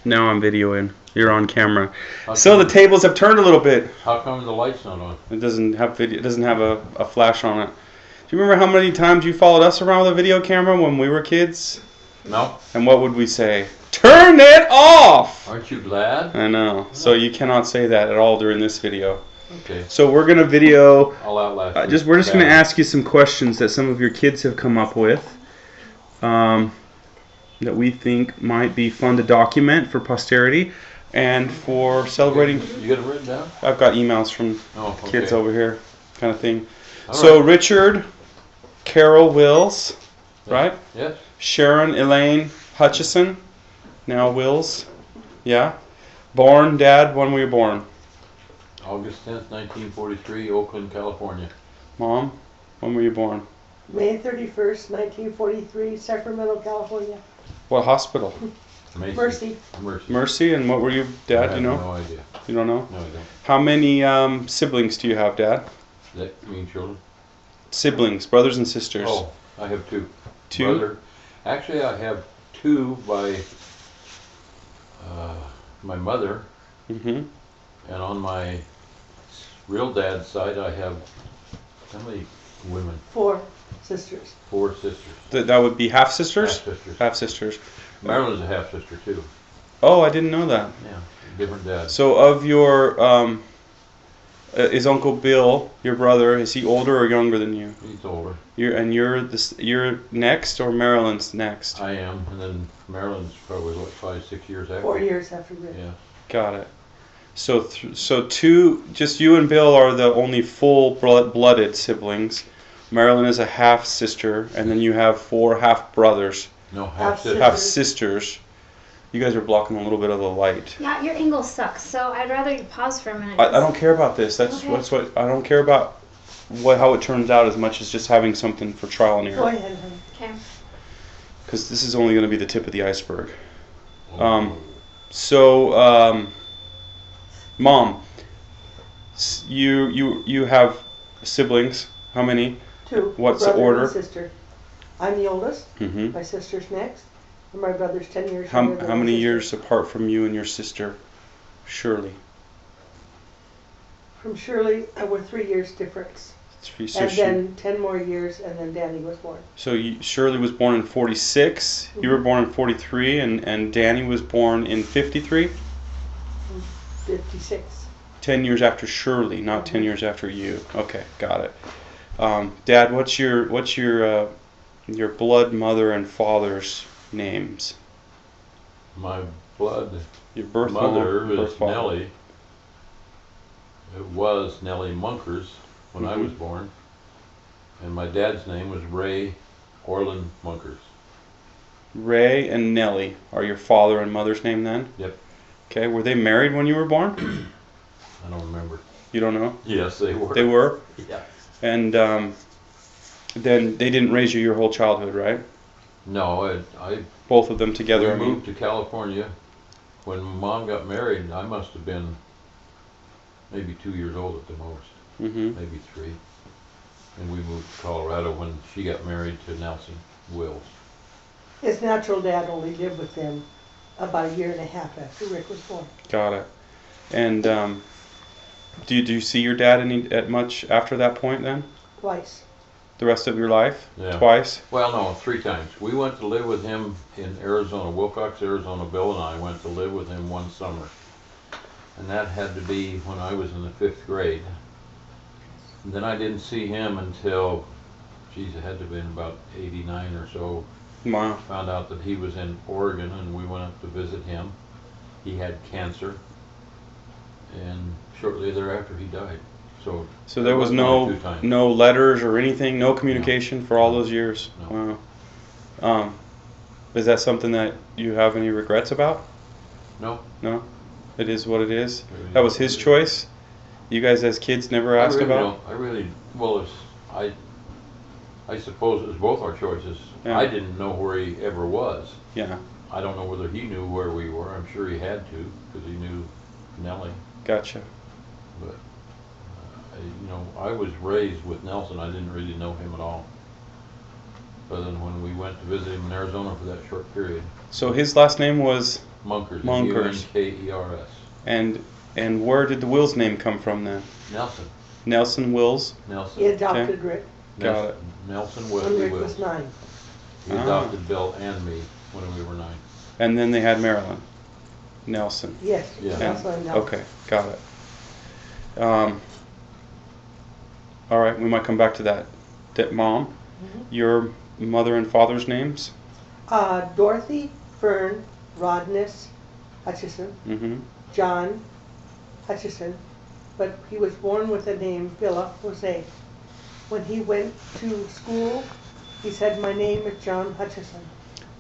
Now I'm videoing. You're on camera. How So the come- tables have turned a little bit. How come the light's not on? It doesn't have video. It doesn't have a flash on it. Do you remember how many times you followed us around with a video camera when we were kids? No. And what would we say? Turn it off! Aren't you glad? I know. So you cannot say that at all during this video. Okay. So we're gonna video. I'll outlast. We're just gonna ask you some questions that some of your kids have come up with. That we think might be fun to document for posterity and for celebrating. You got it written down? I've got emails from Okay. kids over here, kind of thing. All So right. Richard, Carol Wills, right? Yes. Sharon Elaine Hutchison, now Wills, yeah. Born, Dad, when were you born? August 10th, 1943, Oakland, California. Mom, when were you born? May 31st, 1943, Sacramento, California. What hospital? Mercy. Mercy. Mercy, and what were you, Dad? I Do have you know? No idea. You don't know? No, I don't. How many siblings do you have, Dad? Does that mean children? Siblings, brothers and sisters. Oh, I have two. Two? Brother. Actually, I have two by my mother, Mm-hmm. and on my real dad's side, I have how many women? 4 sisters. 4 sisters. That would be half sisters. Half-sisters. Half sisters. Marilyn's a half sister too. Oh, I didn't know that. Yeah, different dads. So, of your is Uncle Bill your brother? Is he older or younger than you? He's older. You're next, or Marilyn's next? I am, and then Marilyn's probably what 5-6 years after. 4 years after me. Yeah. Got it. So two, just you and Bill are the only full-blooded siblings. Marilyn is a half sister, and then you have 4 half brothers, No, half Half sister. half sisters. You guys are blocking a little bit of the light. Yeah, your angle sucks, so I'd rather you pause for a minute. I don't care about this. That's Okay. what I don't care about. How it turns out as much as just having something for trial and Go error. ahead, honey. Okay. Because this is only going to be the tip of the iceberg. Oh. So, Mom, you have siblings. How many? 2. What's the brother order? And sister. I'm the oldest. Mm-hmm. My sister's next. And my brother's 10 years How younger than how my many sister. years apart from you and your sister, Shirley? From Shirley, we're 3 years difference. So And then 10 more years, and then Danny was born. Shirley was born in 46. You were born in 43, and Danny was born in 53. 56. 10 years after Shirley, not 10 years after you. Okay, got it. Dad, what's your blood mother and father's names? My blood Your birth mother mom, birth is father. Nellie. It was Nellie Munkers when I Mhm. was born, and my dad's name was Ray Orland Munkers. Ray and Nellie are your father and mother's name then? Yep. Okay, were they married when you were born? I don't remember. You don't know? Yes, they were. They were? Yeah. And then they didn't raise you your whole childhood, right? No, I Both of them together, we I mean. moved to California. When Mom got married, I must have been maybe 2 years old at the most, Mm-hmm. maybe 3. And we moved to Colorado when she got married to Nelson Wills. His natural dad only lived with them about a year and a half after Rick was born. Got it. And do you see your dad at much after that point then? Twice. The rest of your life? Yeah. Twice? Well, no, 3 times. We went to live with him in Arizona, Wilcox, Arizona. Bill and I went to live with him one summer. And that had to be when I was in the 5th grade. And then I didn't see him until, geez, it had to have been about 89 or so. Wow. Found out that he was in Oregon, and we went up to visit him. He had cancer, and shortly thereafter he died. So there was only 2 times. no letters or anything, no communication for all those years? No. Wow. Is that something that you have any regrets about? No. No? It is what it is? That was his choice? You guys as kids never asked about? I suppose it was both our choices. Yeah. I didn't know where he ever was. Yeah. I don't know whether he knew where we were. I'm sure he had to, because he knew Nellie. Gotcha. But I was raised with Nelson. I didn't really know him at all, other than when we went to visit him in Arizona for that short period. So his last name was Munkers. Munkers. Munkers. And where did the Wills name come from then? Nelson. Nelson Wills. Nelson. He adopted Rick Got it. Nelson when Wesley Rick was Wills. 9. He adopted Bill and me when we were 9. And then they had Marilyn. Nelson. Yes, Yeah. that's what I know. Okay, got it. All right, we might come back to that. Mom, your mother and father's names? Dorothy, Fern, Rodness, Hutchison, Mm-hmm. John Hutchison, but he was born with the name Villa Jose. When he went to school, he said, "My name is John Hutchison."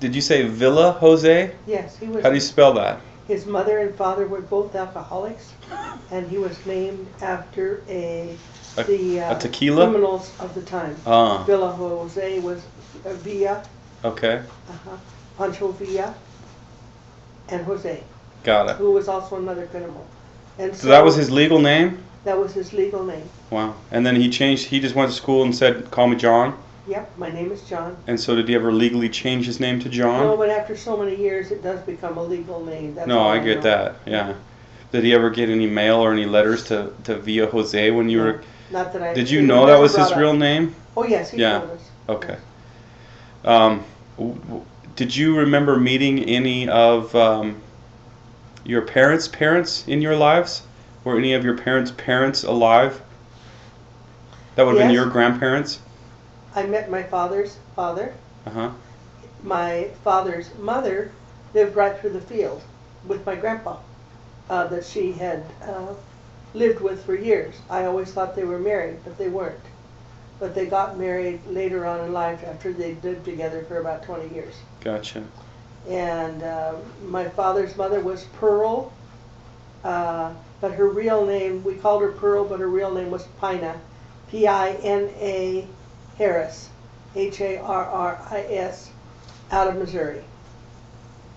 Did you say Villa Jose? Yes, he was. How do you spell that? His mother and father were both alcoholics, and he was named after the tequila? criminals of the time. Ah, Villa Jose was Villa, okay, Pancho Villa, and Jose, got it. who was also another criminal. And So that was his legal name? That was his legal name. Wow. And then he just went to school and said, call me John? Yep, my name is John. And so did he ever legally change his name to John? No, but after so many years, it does become a legal name. That's No, all I know. get that, yeah. Did he ever get any mail or any letters to Villa Jose when you were... Not that I. Did you it know that never was his brought real up. name? Oh yes, he Yeah. told us. Okay. Did you remember meeting any of your parents in your lives? Were any of your parents alive? That would have been Yes. your grandparents? I met my father's father. Uh-huh. My father's mother lived right through the field with my grandpa that she had lived with for years. I always thought they were married, but they weren't. But they got married later on in life after they lived together for about 20 years. Gotcha. And my father's mother was Pearl, but her real name, we called her Pearl, but her real name was Pina, Pina Harris, Harris, out of Missouri.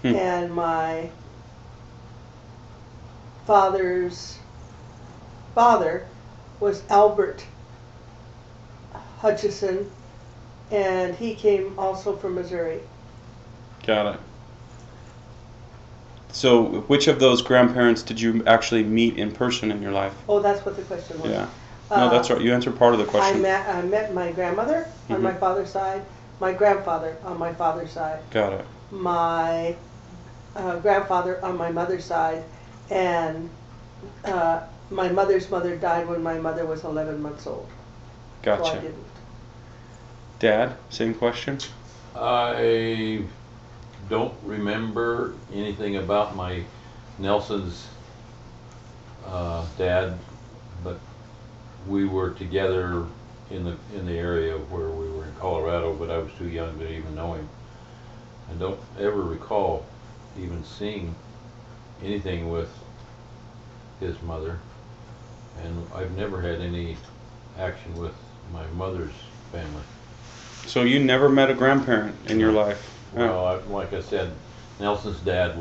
And my father's father was Albert Hutchison, and he came also from Missouri. Got it. So, which of those grandparents did you actually meet in person in your life? Oh, that's what the question was. Yeah. No, that's right. You answered part of the I question. met my grandmother on my father's side, my grandfather on my father's side, Got it. my grandfather on my mother's side, and my mother's mother died when my mother was 11 months old. So I Gotcha. didn't. Dad, same question? I don't remember anything about my Nelson's dad, but we were together in the area where we were in Colorado, but I was too young to even know him. I don't ever recall even seeing anything with his mother, and I've never had any action with my mother's family. So you never met a grandparent in your life? Well, like I said, Nelson's dad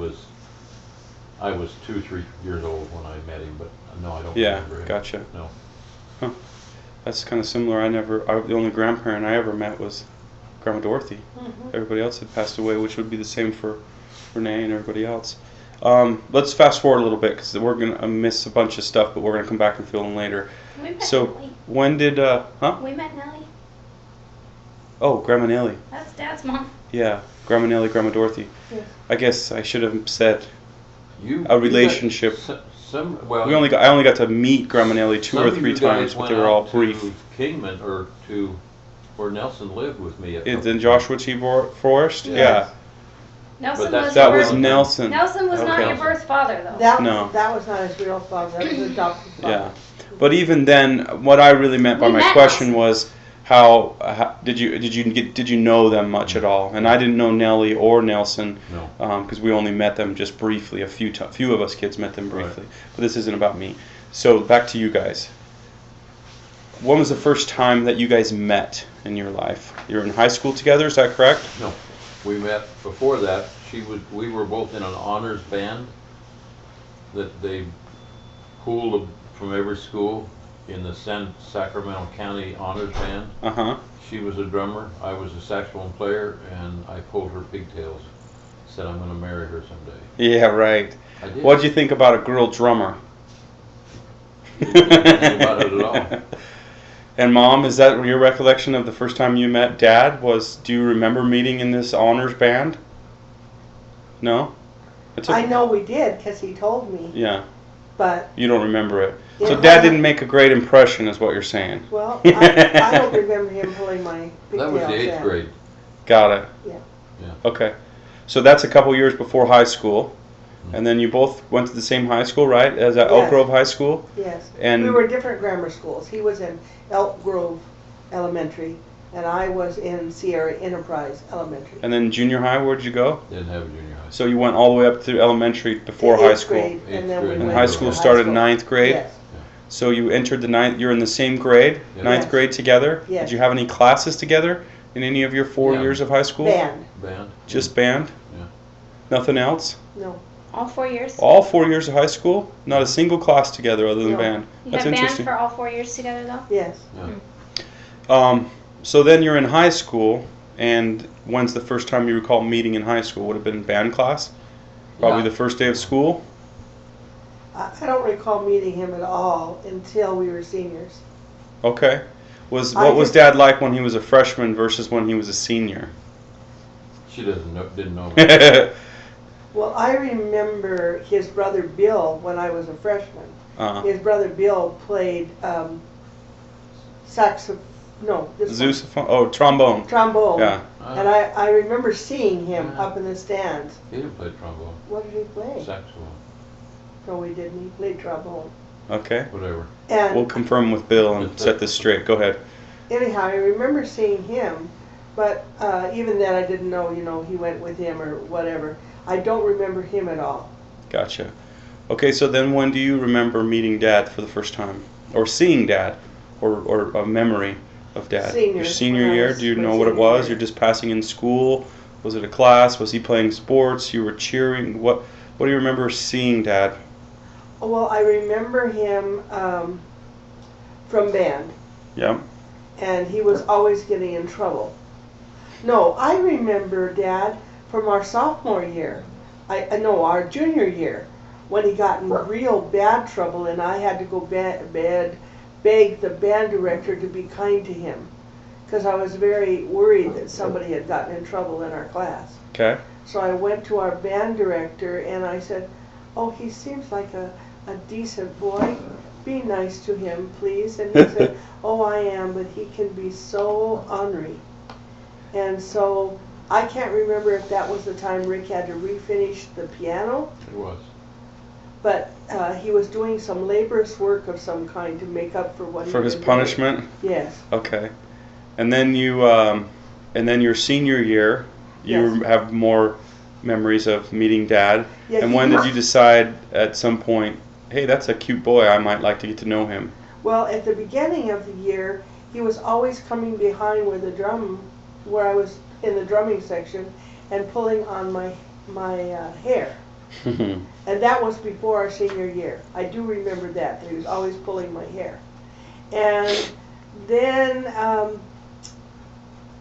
I was 2-3 years old when I met him, but no, I don't remember him. Gotcha. No. Huh. That's kind of similar. The only grandparent I ever met was Grandma Dorothy. Everybody else had passed away, which would be the same for Renee and everybody else. Let's fast forward a little bit because we're going to miss a bunch of stuff, but we're going to come back and fill in later. We met So, Nellie. when did, We met Nellie. Oh, Grandma Nellie. That's Dad's mom. Yeah, Grandma Nellie, Grandma Dorothy. Yes. I guess I should have said You a relationship. Well, I only got to meet Grandma Nellie two some or of three you times, guys but went they were all out brief. to Kingman or to where Nelson lived with me. It's in Joshua Tree Forest? Yes. Yeah. Nelson that's- was That your was birth- Nelson. Nelson was not Okay. your birth father, though. That No. was not his real father. That was his adopted father. Yeah. But even then, what I really meant by We my met question Nelson. was did you know them much at all? And I didn't know Nellie or Nelson No. because we only met them just briefly. A few of us kids met them briefly. Right. But this isn't about me. So back to you guys. When was the first time that you guys met in your life? You were in high school together, is that correct? No, we met before that. We were both in an honors band that they pooled from every school in the Sacramento County Honors Band. Uh-huh. She was a drummer, I was a saxophone player, and I pulled her pigtails said I'm going to marry her someday. Yeah, right. I did. What'd you think about a girl drummer? Didn't think about it at all. And Mom, is that your recollection of the first time you met Dad? Do you remember meeting in this honors band? No? It's okay. I know we did because he told me, Yeah, but you don't remember it. Yeah, So Dad didn't make a great impression, is what you're saying. well, I don't remember him pulling my That was the pigtails 8th in. grade. Got it. Yeah. Okay. So that's a couple years before high school. And then you both went to the same high school, right? As at Elk Yes. Grove High School? Yes. And We were different grammar schools. He was in Elk Grove Elementary, and I was in Sierra Enterprise Elementary. And then junior high, where'd you go? Didn't have a junior high. So you went all the way up to elementary before To high eighth school. grade, and then we Eighth And went high to school high started in school. ninth grade? Yes. So you entered the ninth, you're in the same grade, Yeah. ninth Yes. grade together? Yes. Did you have any classes together in any of your 4 Yeah. years of high school? Band. Band. Just band? Yeah. Nothing else? No. All 4 years. All 4 years of high school? Not a single class together other than No. band? You That's had band interesting. for all 4 years together, though. Yes. So then you're in high school, and when's the first time you recall meeting in high school? Would have been in band class? Probably Yeah. the first day of school? I don't recall meeting him at all until we were seniors. Okay. I What was just- Dad like when he was a freshman versus when he was a senior? She didn't know me. Well, I remember his brother Bill when I was a freshman. His brother Bill played Sousaphone? Oh, trombone. trombone. Yeah. And I remember seeing him up in the stands. He didn't play trombone. What did he play? Saxophone. No, he didn't. He played trombone. Okay. Whatever. And We'll confirm with Bill and set this straight. Go ahead. anyhow, I remember seeing him, but even then I didn't know, he went with him or whatever. I don't remember him at all. Gotcha. Okay, so then when do you remember meeting Dad for the first time? Or seeing Dad? Or a memory of Dad? Senior, Your senior when I year? was Do you my know what it senior was? year. You're just passing in school? Was it a class? Was he playing sports? You were cheering? What do you remember seeing Dad? Well, I remember him from band, Yeah. and he was always getting in trouble. No, I remember Dad from our sophomore year. Our junior year, when he got in real bad trouble, and I had to go beg the band director to be kind to him, because I was very worried that somebody had gotten in trouble in our class. Okay. So I went to our band director and I said, "Oh, he seems like a decent boy. Be nice to him, please." And he said, "Oh, I am, but he can be so ornery." And so I can't remember if that was the time Rick had to refinish the piano, It was. but he was doing some laborious work of some kind to make up for what For he his had done. punishment? Yes. Okay. And then your senior year, you Yes. have more memories of meeting Dad. Yeah, And he when did was- you decide at some point, hey, that's a cute boy, I might like to get to know him? Well, at the beginning of the year, he was always coming behind where I was in the drumming section, and pulling on my hair. And that was before our senior year. I do remember that he was always pulling my hair. And then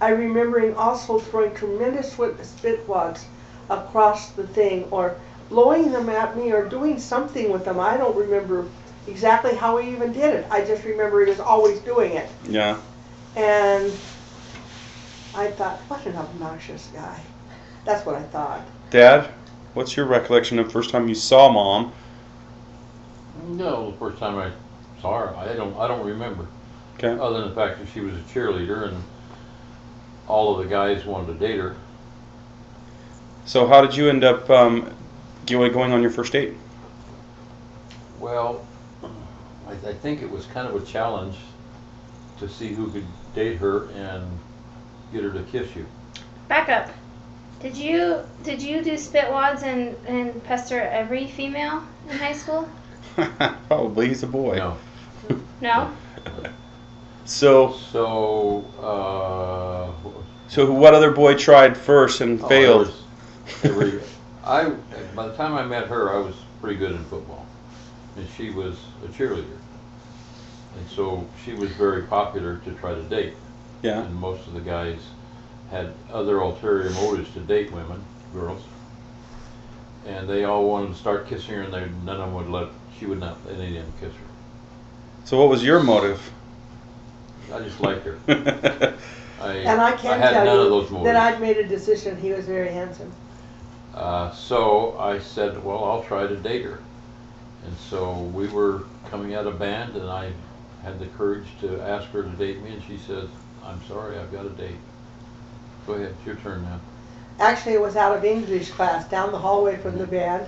I remember him also throwing tremendous spitwads across the thing, or blowing them at me, or doing something with them. I don't remember exactly how he even did it. I just remember he was always doing it. Yeah. And I thought, what an obnoxious guy. That's what I thought. Dad, what's your recollection of the first time you saw Mom? No, the first time I saw her, I don't remember. Okay. Other than the fact that she was a cheerleader and all of the guys wanted to date her. So how did you end up going on your first date? Well, I think it was kind of a challenge to see who could date her and get her to kiss you. Back up. Did you do spitwads and pester every female in high school? Probably, he's a boy. No. No? So what other boy tried first and Oh, failed? By the time I met her, I was pretty good in football, and she was a cheerleader, and so she was very popular to try to date. Yeah. And most of the guys had other ulterior motives to date women, girls. and they all wanted to start kissing her, and none of them she would not let any of them kiss her. So what was your motive? I just liked her. And I can had tell none of you those motives. that I'd made a decision. He was very handsome. So I said, well, I'll try to date her. And so we were coming out of band, and I had the courage to ask her to date me, and she says, I'm sorry, I've got a date. Go ahead, it's your turn now. Actually, it was out of English class, down the hallway from the band,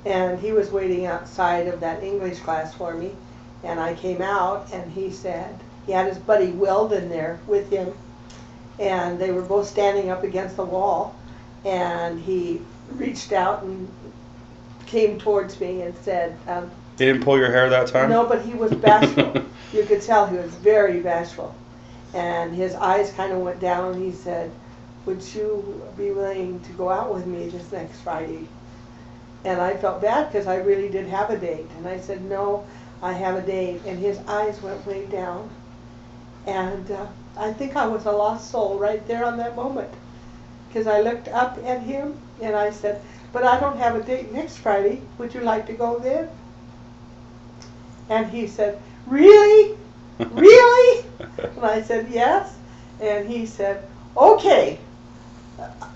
and he was waiting outside of that English class for me. And I came out, and he said, he had his buddy Weldon there with him, and they were both standing up against the wall, and he reached out and came towards me and said, He didn't pull your hair that time? no, but he was bashful. You could tell he was very bashful. And his eyes kind of went down, and he said, would you be willing to go out with me this next Friday? And I felt bad because I really did have a date. And I said, no, I have a date. And his eyes went way down. And I think I was a lost soul right there on that moment. Because I looked up at him and I said, but I don't have a date next Friday. Would you like to go then? And he said, really? Really? And I said, yes. And he said, okay.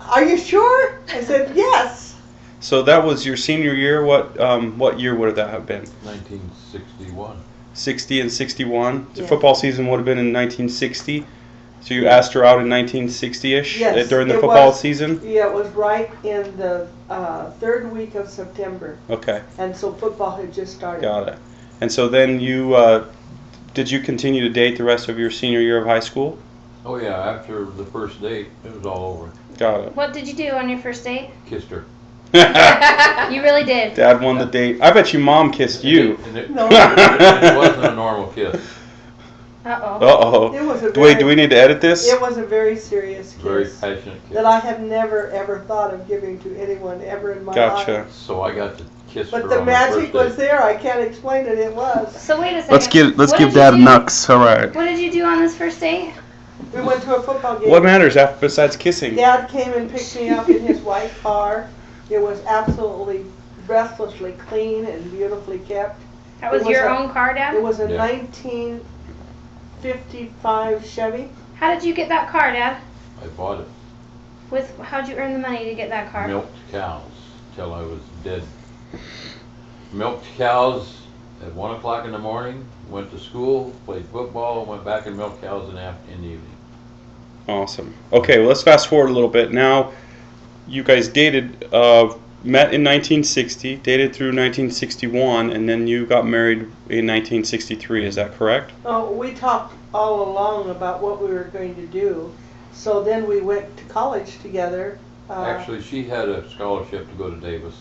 Are you sure? I said, yes. So that was your senior year. What year would that have been? 1961. 60 and 61. So Yes. football season would have been in 1960. So you asked her out in 1960-ish Yes, during the it football was. season? Yeah, it was right in the third week of September. Okay, And so football had just started. got it. And so then did you continue to date the rest of your senior year of high school? Oh yeah, after the first date, it was all over. Got it. What did you do on your first date? Kissed her. You really did. Dad won the date. I bet you mom kissed you. And it, No. it wasn't a normal kiss. Uh-oh. Uh-oh. It was a Do very, we need to edit this? it was a very serious Very kiss passionate kiss. that I have never ever thought of giving to anyone ever in my Gotcha. life. So I got to kiss her But the on my first magic date. was there. I can't explain it. It was. So wait a second. Let's What give did you Dad a do- nux. All right. What did you do on this first date? We went to a football game. What matters besides kissing? Dad came and picked me up in his white car. It was absolutely breathlessly clean and beautifully kept. That was It was your a- own car, Dad? It was a Yeah. 1955 Chevy. How did you get that car, Dad? I bought it. How'd you earn the money to get that car? Milked cows till I was dead. Milked cows at 1 o'clock in the morning, went to school, played football, went back and milked cows in the evening. Awesome. Okay, well, let's fast forward a little bit. Now, you guys dated, met in 1960, dated through 1961, and then you got married in 1963. Is that correct? Oh, we talked all along about what we were going to do. So then we went to college together. Actually, she had a scholarship to go to Davis.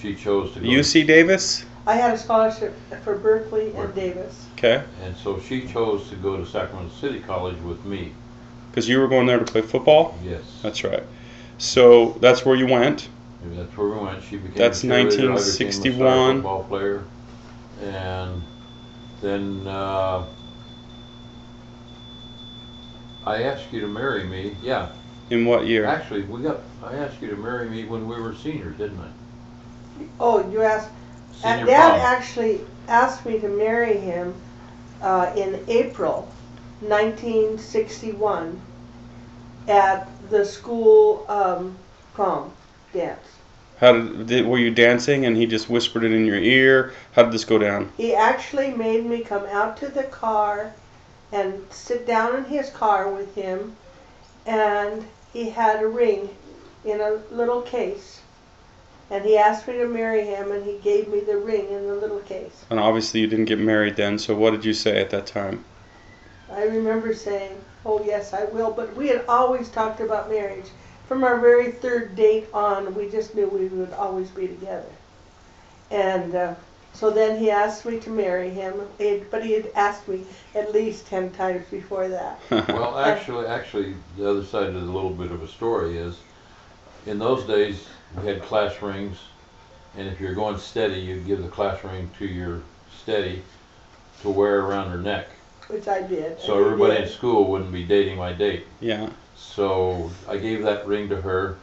She chose to go. UC Davis? I had a scholarship for Berkeley and Berkeley. Davis. Okay. And so she chose to go to Sacramento City College with me. Because you were going there to play football? Yes. That's right. So that's where you went. Maybe that's where we went. She became That's a cheerleader, I became a 1961. star football player. And then I asked you to marry me. Yeah. In what year? Actually, I asked you to marry me when we were seniors, didn't I? Oh, you asked. Senior Dad prom. actually asked me to marry him in April 1961 at the school prom dance. Were you dancing and he just whispered it in your ear? How did this go down? He actually made me come out to the car and sit down in his car with him, and he had a ring in a little case. And he asked me to marry him, and he gave me the ring in the little case. And obviously you didn't get married then, so what did you say at that time? I remember saying, oh yes, I will, but we had always talked about marriage. From our very third date on, we just knew we would always be together. And so then he asked me to marry him, but he had asked me at least 10 times before that. Well, actually, the other side of the little bit of a story is, in those days, we had class rings, and if you're going steady, you'd give the class ring to your steady to wear around her neck. Which I did. So and he everybody did. in school wouldn't be dating my date. Yeah. So I gave that ring to her.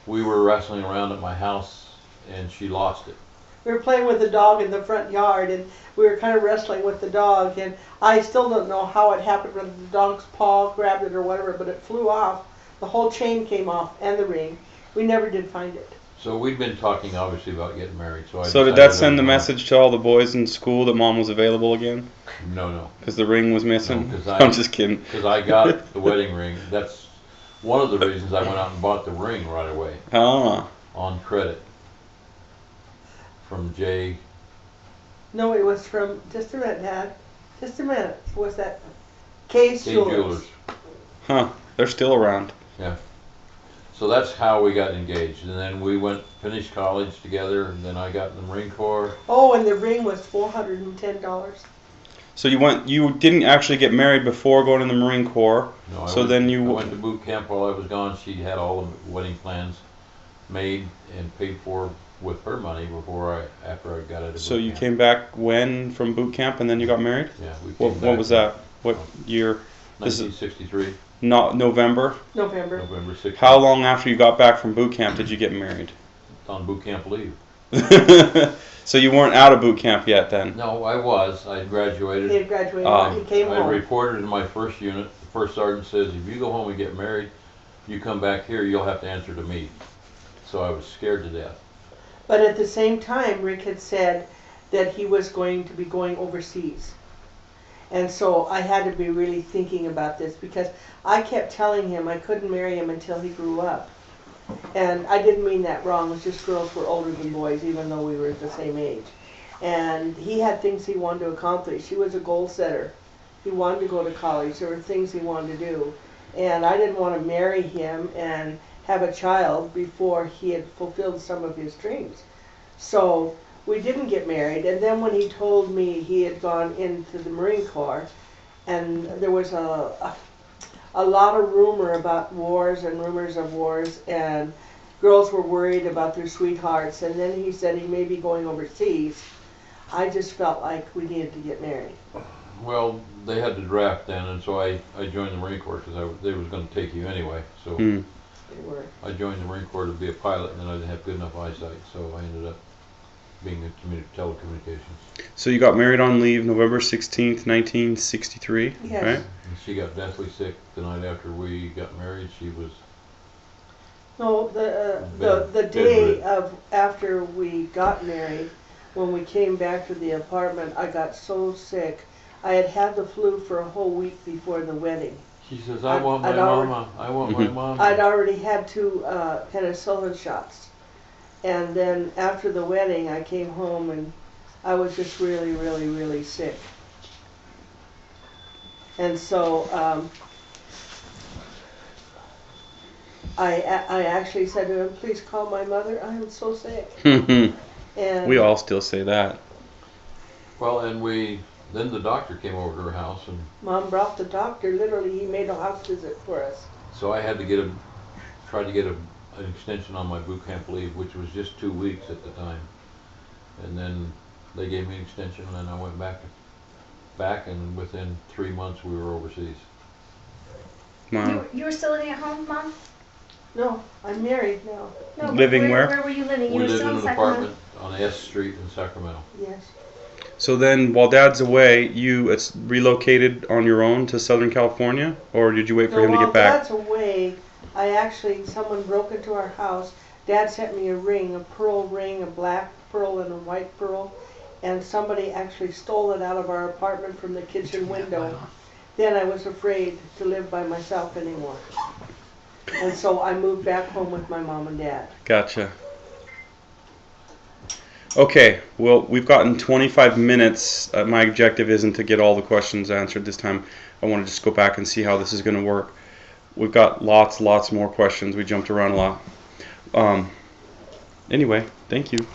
We were wrestling around at my house and she lost it. We were playing with the dog in the front yard, and we were kind of wrestling with the dog, and I still don't know how it happened, whether the dog's paw grabbed it or whatever, but it flew off. The whole chain came off, and the ring. We never did find it. So we'd been talking, obviously, about getting married. So did that send the message to all the boys in school that Mom was available again? No. Because the ring was missing? No, I'm just kidding. Because I got the wedding ring. That's one of the reasons I went out and bought the ring right away. Ah. On credit. From Jay. No, it was from, just a minute, Dad. Just a minute. Was that Kay's Jewelers? Huh. They're still around. Yeah. So that's how we got engaged. And then we finished college together, and then I got in the Marine Corps. Oh, and the ring was $410. So you didn't actually get married before going in the Marine Corps. No, I went to boot camp while I was gone. She had all the wedding plans made and paid for with her money after I got out of boot camp. So you came back when from boot camp and then you got married? Yeah, we came What back. was that? What year? 1963. Not November? November. November 16th. How long after you got back from boot camp did you get married? On boot camp leave. So you weren't out of boot camp yet then? No, I was. I had graduated. He had graduated. He came I home. reported in my first unit. The first sergeant says, if you go home and get married, you come back here, you'll have to answer to me. So I was scared to death. But at the same time, Rick had said that he was going to be going overseas. And so I had to be really thinking about this, because I kept telling him I couldn't marry him until he grew up. And I didn't mean that wrong. It was just girls were older than boys, even though we were the same age. And he had things he wanted to accomplish. He was a goal setter. He wanted to go to college. There were things he wanted to do. And I didn't want to marry him and have a child before he had fulfilled some of his dreams. So we didn't get married. And then when he told me he had gone into the Marine Corps, and there was a lot of rumor about wars and rumors of wars, and girls were worried about their sweethearts, and then he said he may be going overseas, I just felt like we needed to get married. Well, they had to draft then, and so I joined the Marine Corps because they was going to take you anyway. So They were. I joined the Marine Corps to be a pilot, and then I didn't have good enough eyesight, so I ended up being in telecommunications. So you got married on leave November 16th, 1963, Yes. right? And she got deathly sick the night after we got married. She was No, the day of after we got married, when we came back to the apartment, I got so sick. I had had the flu for a whole week before the wedding. She says, I want my mama. I want my mama. I'd already had 2 penicillin shots. And then after the wedding, I came home and I was just really, really, really sick. And so I actually said to him, please call my mother. I am so sick. And we all still say that. Well, and then the doctor came over to her house, and Mom brought the doctor. Literally, he made a house visit for us. so I had to try to get an extension on my boot camp leave, which was just 2 weeks at the time. And then they gave me an extension, and then I went back, and within 3 months we were overseas. Wow. You were still living at home, Mom? No, I'm married now. No. Living where? Where were you living? You We were lived still in in an Sacramento. apartment on S Street in Sacramento. Yes. So then, while Dad's away, you relocated on your own to Southern California, or did you wait for him to while get back? Dad's away, someone broke into our house. Dad sent me a ring, a pearl ring, a black pearl and a white pearl, and somebody actually stole it out of our apartment from the kitchen window. Then I was afraid to live by myself anymore. And so I moved back home with my mom and dad. Gotcha. Okay, well, we've gotten 25 minutes. My objective isn't to get all the questions answered this time. I want to just go back and see how this is going to work. We've got lots more questions. We jumped around a lot. Anyway, thank you.